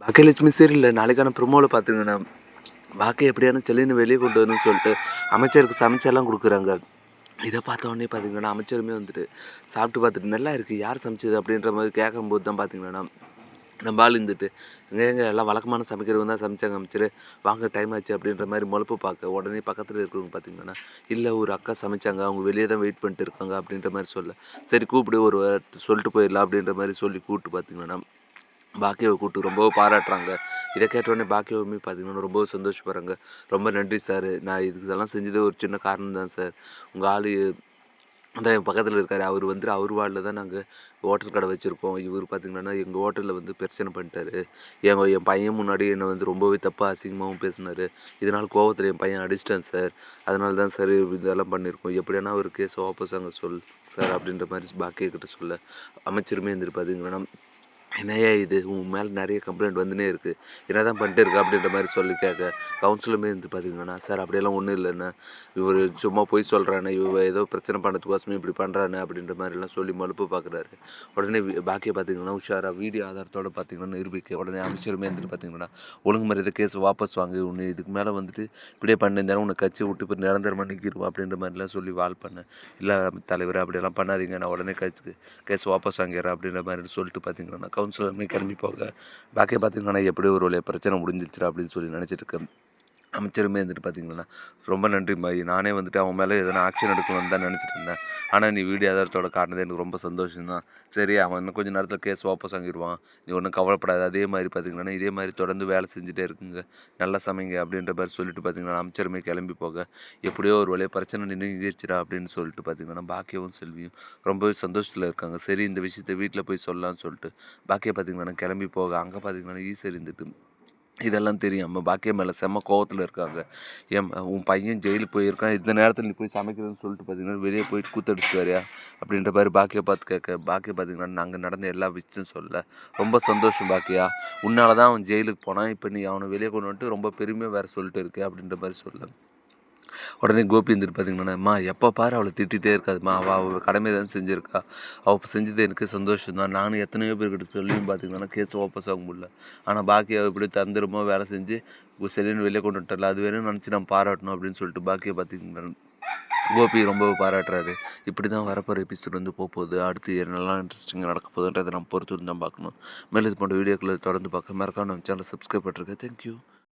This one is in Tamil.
பாக்கியலட்சுமி சீரியல்ல நாளைக்கான ப்ரோமோல பார்த்தீங்கன்னா, பாக்கிய எப்படியான செல்லின்னு வெளிய கொண்டு வரணும்னு சொல்லிட்டு அமைச்சருக்கு சமைச்செல்லாம் குடுக்குறாங்க. இத பார்த்த உடனே பார்த்தீங்கன்னா, அமைச்சருமே வந்துட்டு சாப்பிட்டு பார்த்துட்டு, "நல்லா இருக்கு. யார் சமைச்சது?" அப்படின்ற மாரி கேட்கும்போது தான் பார்த்தீங்கன்னா, நம்ம ஆள் இருந்துட்டு, "ஏங்க எல்லாம் வழக்கமான சமைக்கிறவங்க தான் சமைச்சாங்க அமைச்சரே. வாங்க டைம் ஆச்சு." அப்படின்ற மாரி மொளப்பு பார்க்க, உடனே பக்கத்துல இருக்கிறவங்க பார்த்தீங்கன்னா, "இல்ல ஒரு அக்கா சமைச்சாங்க. அவங்க வெளிய தான் வெயிட் பண்ணிட்டு இருக்காங்க." அப்படின்ற மாரி சொல்ல, "சரி கூப்பிடு ஒரு வார்த்தை சொல்லிட்டு போயிடலாம்." அப்படின்ற மாரி சொல்லி கூப்பிட்டு பார்த்தீங்கன்னா பாக்கியாவ கூப்பிட்டு ரொம்பவும் பாராட்டுறாங்க. இத கேட்டவுடனே பாக்கியாவுமே பார்த்தீங்கன்னா, ரொம்பவும் சந்தோஷப்படுறாங்க. "ரொம்ப நன்றி சார். நான் இதெல்லாம் செஞ்சது ஒரு சின்ன காரணம் தான் சார். உங்க ஆளு அதான் என் பக்கத்தில இருக்காரு. அவரு வந்து அவர் வார்டுல தான் நாங்க ஹோட்டல் கடை வச்சிருக்கோம். இவரு பார்த்தீங்கன்னா, எங்க ஹோட்டல்ல வந்து பிரச்சனை பண்ணிட்டாரு. என் பையன் முன்னாடி என்ன வந்து ரொம்பவே தப்பா அசிங்கமாவும் பேசினாரு. இதனால கோவத்தில என் பையன் அடிச்சிட்டான் சார். அதனால தான் சார் இதெல்லாம் பண்ணியிருக்கோம். எப்படியானா ஒரு கேஸ வாபஸ் வாங்க சார்." அப்படின்ற மாரி பாக்கியா கிட்ட சொல்ல, அமைச்சருமே இருந்துட்டு பார்த்தீங்கன்னா, "என்னய்யா இது? உன் மேல நெறைய கம்ப்ளைண்ட் வந்துன்னே இருக்கு. என்னதான் பண்ணிட்டு இருக்க?" அப்படின்ற மாரி சொல்லி கேட்க, கவுன்சிலருமே இருந்து பார்த்தீங்கன்னா, "சார் அப்படியெல்லாம் ஒண்ணும் இல்லண்ணா. இவரு சும்மா பொய் சொல்றாண்ணே. இவ ஏதோ பிரச்சனை பண்ணதுக்கோசமே இப்படி பண்றாண்ணே." அப்படின்ற மாரிலாம் சொல்லி மலுப்பு பார்க்குறாரு. உடனே பாக்கியா பார்த்தீங்கன்னா, உஷாரா வீடியோ ஆதாரத்தோட பார்த்தீங்கன்னா நிரூபிக்க, உடனே அமைச்சருமே இருந்துட்டு பார்த்தீங்கன்னா, "ஒழுங்கு மரியாதை கேஸ் வாபஸ் வாங்கு. உன்னை இதுக்கு மேல வந்துட்டு இப்படியே பண்ணியிருந்தேன்னா உன்னை கட்சிய விட்டு இப்ப நிரந்தரமா நீக்கிருவோம்." அப்படின்ற மாரிலாம் சொல்லி வால் பண்ண, "இல்ல தலைவரே அப்படியெல்லாம் பண்ணாதீங்க. நான் உடனே கேஸ் வாபஸ் வாங்கிறேன்." அப்படின்ற மாரி சொல்லிட்டு பார்த்தீங்கன்னா, கவுன்சிலருமே கிளம்பி போக, பாக்கியா பார்த்தீங்கன்னா, எப்படியோ ஒரு வழியா பிரச்சனை முடிஞ்சிருச்சுடா அப்படின்னு சொல்லி நினச்சிட்டு இருக்கேன். அமைச்சருமே வந்துட்டு பார்த்தீங்கன்னா, "ரொம்ப நன்றிம்மா. நானே வந்துட்டு அவன் மேல எதனா ஆக்ஷன் எடுக்கணும்னு தான் நினச்சிட்டு இருந்தேன். ஆனா நீ வீடியோ ஆதாரத்தோட காட்டுனது எனக்கு ரொம்ப சந்தோஷம் தான். சரி அவன் இன்னும் கொஞ்சம் நேரத்தில கேஸ் வாபஸ் வாங்கிருவான். நீ ஒண்ணும் கவலைப்படாத." அதே மாரி பார்த்தீங்கன்னா, இதே மாரி தொடர்ந்து வேலை செஞ்சுட்டே இருக்குங்க. நல்லா சமைங்க அப்படின்ற மாரி சொல்லிட்டு பார்த்தீங்கன்னா, அமைச்சருமே கிளம்பி போக, எப்படியோ ஒரு வழியா பிரச்சனை நீங்கிருச்சுடா அப்படின்னு சொல்லிட்டு பார்த்தீங்கன்னா, பாக்கியாவும் செல்வியும் ரொம்பவே சந்தோஷத்தில இருக்காங்க. சரி இந்த விஷயத்த வீட்ல போய் சொல்லலாம்னு சொல்லிட்டு, பாக்கியா பார்த்தீங்கன்னா கிளம்பி போக, அங்க பார்த்தீங்கன்னா ஈஸ்வரி இருந்துட்டு இதெல்லாம் தெரியாம பாக்கியா மேல செம்ம கோவத்துல இருக்காங்க. உன் பையன் ஜெயிலுக்கு போயிருக்கான். இந்த நேரத்துல நீ போய் சமைக்கிறேன்னு சொல்லிட்டு பார்த்தீங்கன்னா, வெளிய போயிட்டு கூத்தடிச்சுட்டு வரியா? அப்படின்ற மாரி பாக்கியா பார்த்து கேட்க, பாக்கியா பார்த்தீங்கன்னா, நாங்க நடந்த எல்லா விஷயத்தையும் சொல்ல, ரொம்ப சந்தோஷம் பாக்கியா. உன்னால தான் அவன் ஜெயிலுக்கு போனான். இப்ப நீ அவன வெளிய கொண்டு வந்துட்டு ரொம்ப பெருமையா வேற சொல்லிட்டு இருக்க அப்படின்ற மாரி சொல்ல. உடனே கோபி இருந்துட்டு பார்த்தீங்கன்னா, "அம்மா எப்போ பாரு அவள திட்டிகிட்டே இருக்காதம்மா. அவ கடமைய தான் செஞ்சிருக்கா. அவ செஞ்சது எனக்கு சந்தோஷம் தான். நானும் எத்தனையோ பேர்கிட்ட சொல்லியும் பார்த்தீங்கன்னா, கேஸ் வாபஸ் வாங்க முடியல. ஆனா பாக்கியா இப்படி தந்திரமா வேலை செஞ்சு சரின்னு வெளிய கொண்டு வந்துட்டால. அது வேணும்னு நினச்சு நான் பாராட்டணும்." அப்படின்னு சொல்லிட்டு பாக்கியா பார்த்தீங்கன்னா, கோபி ரொம்ப பாராட்டுறாரு. இப்படி தான் வரப்போகிற எபிசோட் வந்து போகுது. அடுத்து என்னெல்லாம் இன்ட்ரெஸ்டிங்கா நடக்க போகுதுன்றத நம்ம பொறுத்து தான் பார்க்கணும். மேலும் இது போன்ற வீடியோக்களை தொடர்ந்து பார்க்க மறக்காம நம்ம சேனலை சப்ஸ்கிரைப் பண்ணிருங்க. தேங்க்யூ.